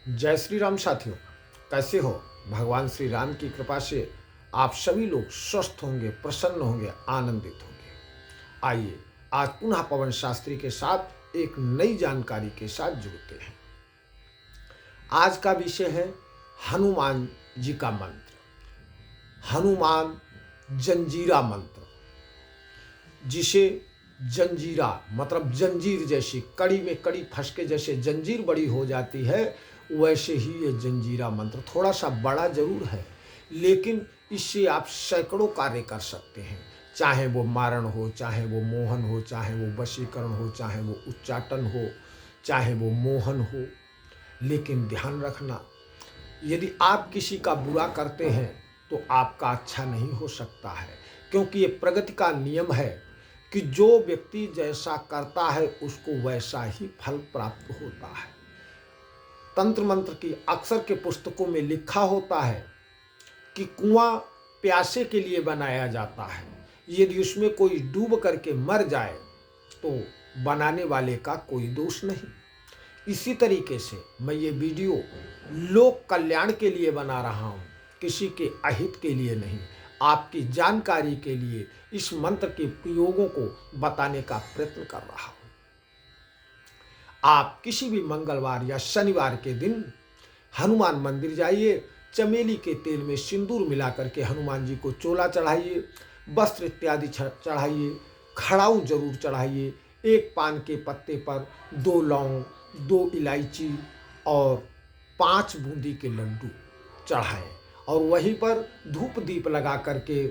जय श्री राम साथियों, कैसे हो। भगवान श्री राम की कृपा से आप सभी लोग स्वस्थ होंगे, प्रसन्न होंगे, आनंदित होंगे। आइए आज पुनः पवन शास्त्री के साथ एक नई जानकारी के साथ जुड़ते हैं। आज का विषय है हनुमान जी का मंत्र, हनुमान जंजीरा मंत्र, जिसे जंजीरा मतलब जंजीर जैसी, कड़ी में कड़ी फंस के जैसे जंजीर बड़ी हो जाती है, वैसे ही ये जंजीरा मंत्र थोड़ा सा बड़ा जरूर है, लेकिन इससे आप सैकड़ों कार्य कर सकते हैं। चाहे वो मारण हो, चाहे वो मोहन हो, चाहे वो वशीकरण हो, चाहे वो उच्चाटन हो, चाहे वो मोहन हो। लेकिन ध्यान रखना, यदि आप किसी का बुरा करते हैं तो आपका अच्छा नहीं हो सकता है, क्योंकि ये प्रगति का नियम है कि जो व्यक्ति जैसा करता है उसको वैसा ही फल प्राप्त होता है। तंत्र मंत्र की अक्सर के पुस्तकों में लिखा होता है कि कुआं प्यासे के लिए बनाया जाता है, यदि उसमें कोई डूब करके मर जाए तो बनाने वाले का कोई दोष नहीं। इसी तरीके से मैं ये वीडियो लोक कल्याण के लिए बना रहा हूँ, किसी के अहित के लिए नहीं, आपकी जानकारी के लिए इस मंत्र के प्रयोगों को बताने का प्रयत्न कर रहा हूँ। आप किसी भी मंगलवार या शनिवार के दिन हनुमान मंदिर जाइए, चमेली के तेल में सिंदूर मिला करके हनुमान जी को चोला चढ़ाइए, वस्त्र इत्यादि चढ़ाइए, खड़ाऊ जरूर चढ़ाइए। एक पान के पत्ते पर 2 लौंग, 2 इलायची और 5 बूंदी के लड्डू चढ़ाएं और वहीं पर धूप दीप लगा करके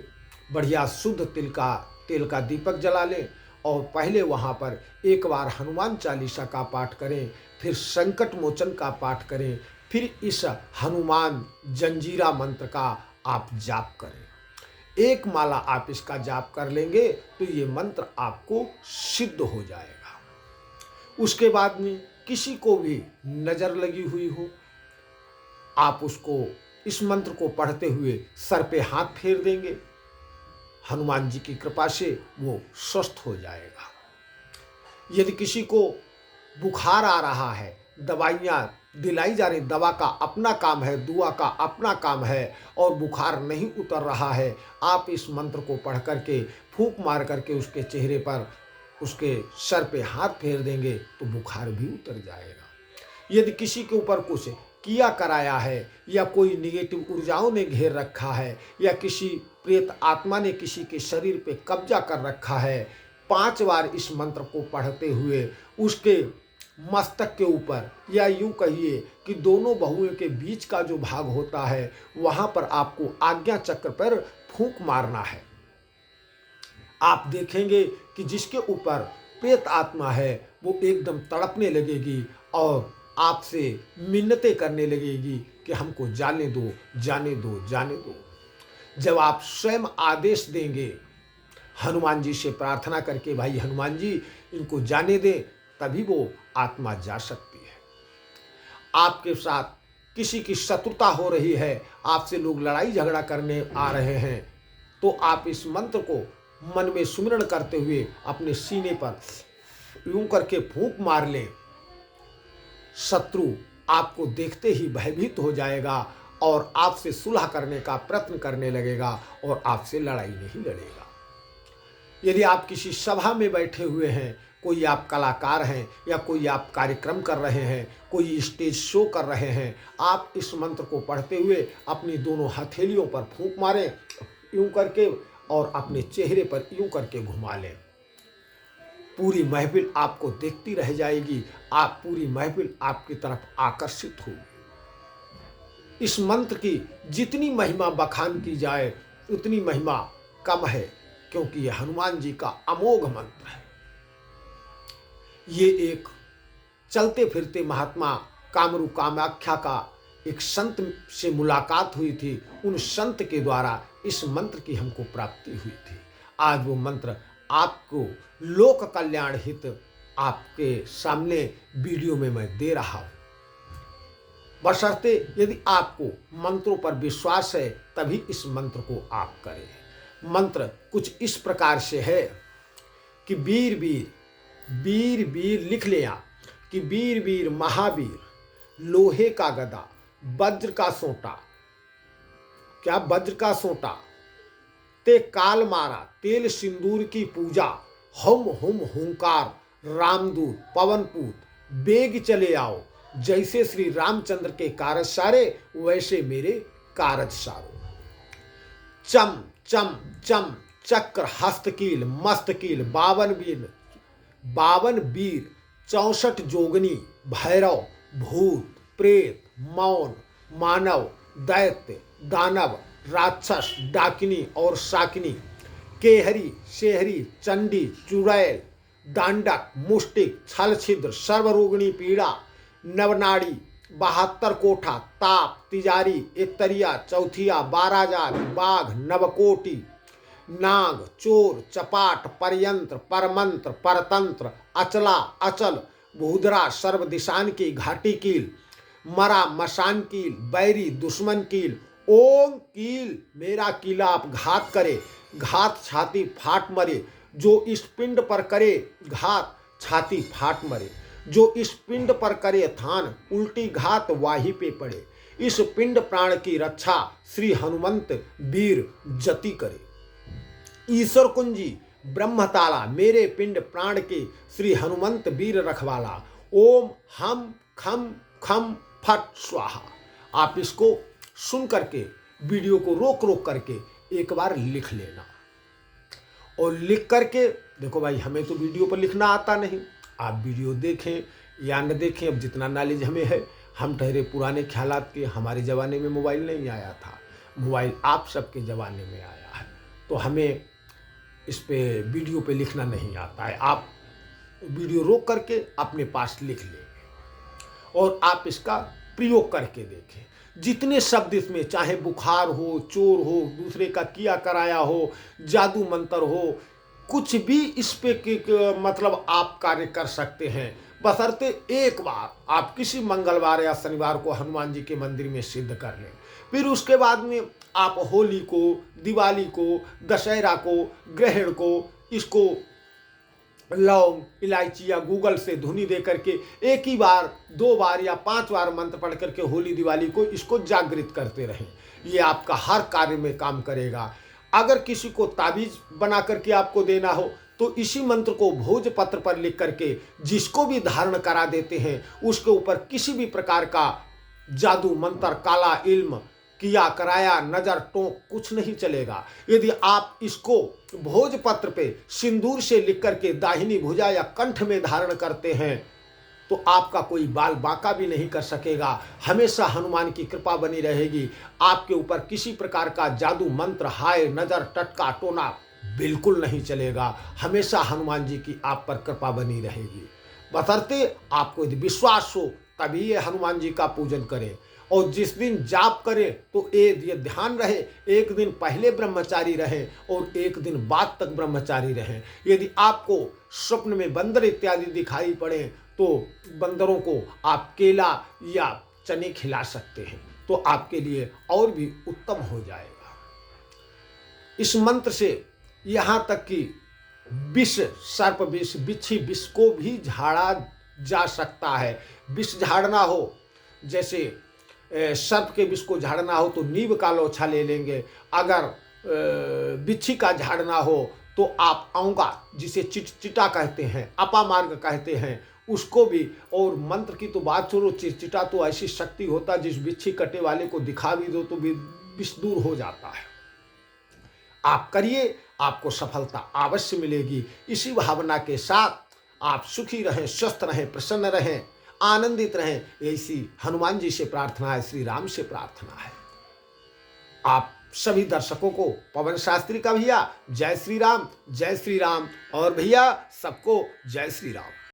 बढ़िया शुद्ध तेल का दीपक जला लें और पहले वहाँ पर एक बार हनुमान चालीसा का पाठ करें, फिर संकट मोचन का पाठ करें, फिर इस हनुमान जंजीरा मंत्र का आप जाप करें। एक माला आप इसका जाप कर लेंगे तो ये मंत्र आपको सिद्ध हो जाएगा। उसके बाद में किसी को भी नज़र लगी हुई हो, आप उसको इस मंत्र को पढ़ते हुए सर पे हाथ फेर देंगे, हनुमान जी की कृपा से वो स्वस्थ हो जाएगा। यदि किसी को बुखार आ रहा है, दवाइयाँ दिलाई जा रही, दवा का अपना काम है, दुआ का अपना काम है और बुखार नहीं उतर रहा है, आप इस मंत्र को पढ़ करके फूंक मार करके उसके चेहरे पर, उसके सर पे हाथ फेर देंगे तो बुखार भी उतर जाएगा। यदि किसी के ऊपर कुछ किया कराया है या कोई निगेटिव ऊर्जाओं ने घेर रखा है या किसी प्रेत आत्मा ने किसी के शरीर पे कब्जा कर रखा है, 5 बार इस मंत्र को पढ़ते हुए उसके मस्तक के ऊपर या यूं कहिए कि दोनों बहुओं के बीच का जो भाग होता है वहां पर आपको आज्ञा चक्र पर फूंक मारना है। आप देखेंगे कि जिसके ऊपर प्रेत आत्मा है वो एकदम तड़पने लगेगी और आपसे मिन्नतें करने लगेगी कि हमको जाने दो, जाने दो, जाने दो। जब आप स्वयं आदेश देंगे हनुमान जी से प्रार्थना करके, भाई हनुमान जी इनको जाने दें, तभी वो आत्मा जा सकती है। आपके साथ किसी की शत्रुता हो रही है, आपसे लोग लड़ाई झगड़ा करने आ रहे हैं, तो आप इस मंत्र को मन में सुमिरन करते हुए अपने सीने पर यूं करके फूंक मार लें। शत्रु आपको देखते ही भयभीत हो जाएगा और आपसे सुलह करने का प्रयत्न करने लगेगा और आपसे लड़ाई नहीं लड़ेगा। यदि आप किसी सभा में बैठे हुए हैं, कोई आप कलाकार हैं या कोई आप कार्यक्रम कर रहे हैं, कोई स्टेज शो कर रहे हैं, आप इस मंत्र को पढ़ते हुए अपनी दोनों हथेलियों पर फूंक मारें यूं करके और अपने चेहरे पर यूं करके घुमा लें। पूरी महफिल आपको देखती रह जाएगी, आप पूरी महफिल आपकी तरफ आकर्षित होगी। इस मंत्र की जितनी महिमा बखान की जाए उतनी महिमा कम है, क्योंकि यह हनुमान जी का अमोघ मंत्र है। ये एक चलते फिरते महात्मा कामरू कामाख्या का एक संत से मुलाकात हुई थी, उन संत के द्वारा इस मंत्र की हमको प्राप्ति हुई थी। आज वो मंत्र आपको लोक कल्याण हित आपके सामने वीडियो में मैं दे रहा हूँ। बशर्ते यदि आपको मंत्रों पर विश्वास है तभी इस मंत्र को आप करें। मंत्र कुछ इस प्रकार से है कि वीर वीर वीर वीर लिख लें आप कि वीर वीर महावीर लोहे का गदा, वज्र का सोंटा, क्या वज्र का सोंटा, ते काल मारा, तेल सिंदूर की पूजा, हम हुम हुंकार, रामदूत पवनपूत, बेग चले आओ, जैसे श्री रामचंद्र के कारज सारे वैसे मेरे कारज सारो। चम चम चम, चक्र हस्तकील मस्तकील, 52 वीर 64 जोगनी, भैरव भूत प्रेत मौन मानव दैत्य दानव राक्षस डाकिनी और शाकिनी, केहरी शेहरी चंडी चुड़ैल दांडक मुष्टिक छल छिद्र सर्वरोगिणी पीड़ा, नवनाड़ी 72 कोठा ताप तिजारी एकतरिया चौथिया 12 जात बाघ नवकोटि, नाग चोर चपाट परयंत्र परमंत्र परतंत्र अचला अचल भूधरा सर्वदिशान की घाटी कील, मरा मशान कील बैरी दुश्मन कील, ओम कील मेरा कीला आप घात करे, घात छाती फाट मरे, जो इस पिंड पर करे घात छाती फाट मरे, जो इस पिंड पर करे थान उल्टी घात वाही पे पड़े, इस पिंड प्राण की रक्षा श्री हनुमंत वीर जति करे। ईश्वर कुंजी ब्रह्मताला मेरे पिंड प्राण के श्री हनुमंत वीर रखवाला, ओम हम खम खम फट स्वाहा। आप इसको सुन करके वीडियो को रोक रोक करके एक बार लिख लेना, और लिख करके देखो भाई, हमें तो वीडियो पर लिखना आता नहीं, आप वीडियो देखें या न देखें, अब जितना नॉलेज हमें है, हम ठहरे पुराने ख्यालात के, हमारे ज़माने में मोबाइल नहीं आया था, मोबाइल आप सबके ज़माने में आया है, तो हमें इस पे वीडियो पे लिखना नहीं आता है। आप वीडियो रोक करके अपने पास लिख लेंगे और आप इसका प्रयोग करके देखें। जितने शब्द इसमें, चाहे बुखार हो, चोर हो, दूसरे का किया कराया हो, जादू मंत्र हो, कुछ भी इस पे मतलब आप कार्य कर सकते हैं, बशर्ते एक बार आप किसी मंगलवार या शनिवार को हनुमान जी के मंदिर में सिद्ध कर लें। फिर उसके बाद में आप होली को, दिवाली को, दशहरा को, ग्रहण को, इसको लौंग इलायची या गूगल से धुनी दे करके एक ही बार 2 बार या 5 बार मंत्र पढ़ करके होली दिवाली को इसको जागृत करते रहें। ये आपका हर कार्य में काम करेगा। अगर किसी को ताबीज बना करके आपको देना हो तो इसी मंत्र को भोजपत्र पर लिख करके जिसको भी धारण करा देते हैं, उसके ऊपर किसी भी प्रकार का जादू मंत्र काला इल्म किया कराया नजर टोंक कुछ नहीं चलेगा। यदि आप इसको भोजपत्र पे सिंदूर से लिख करके दाहिनी भुजा या कंठ में धारण करते हैं तो आपका कोई बाल बांका भी नहीं कर सकेगा। हमेशा हनुमान की कृपा बनी रहेगी। आपके ऊपर किसी प्रकार का जादू मंत्र हाय नजर टटका टोना बिल्कुल नहीं चलेगा। हमेशा हनुमान जी की आप पर कृपा बनी रहेगी। बशर्ते आपको यदि विश्वास हो तभी ये हनुमान जी का पूजन करें। और जिस दिन जाप करें तो ये ध्यान रहे, एक दिन पहले ब्रह्मचारी रहें और एक दिन बाद तक ब्रह्मचारी रहें। यदि आपको स्वप्न में बंदर इत्यादि दिखाई पड़े तो बंदरों को आप केला या चने खिला सकते हैं, तो आपके लिए और भी उत्तम हो जाएगा। इस मंत्र से यहाँ तक कि विष, सर्प विष, बिच्छी विष को भी झाड़ा जा सकता है। विष झाड़ना हो, जैसे सर्प के विष को झाड़ना हो तो नीम का लोछा ले लेंगे। अगर बिच्छी का झाड़ना हो तो आप औंगा, जिसे चिटचिटा कहते हैं, अपामार्ग कहते हैं, उसको भी। और मंत्र की तो बात छोड़ो, चिटचिटा तो ऐसी शक्ति होता है जिस बिच्छी कटे वाले को दिखा भी दो तो विष दूर हो जाता है। आप करिए, आपको सफलता अवश्य मिलेगी। इसी भावना के साथ आप सुखी रहें, स्वस्थ रहें, प्रसन्न रहें, आनंदित रहें। ऐसी हनुमान जी से प्रार्थना है, श्री राम से प्रार्थना है। आप सभी दर्शकों को पवन शास्त्री का भैया जय श्री राम, जय श्री राम, और भैया सबको जय श्री राम।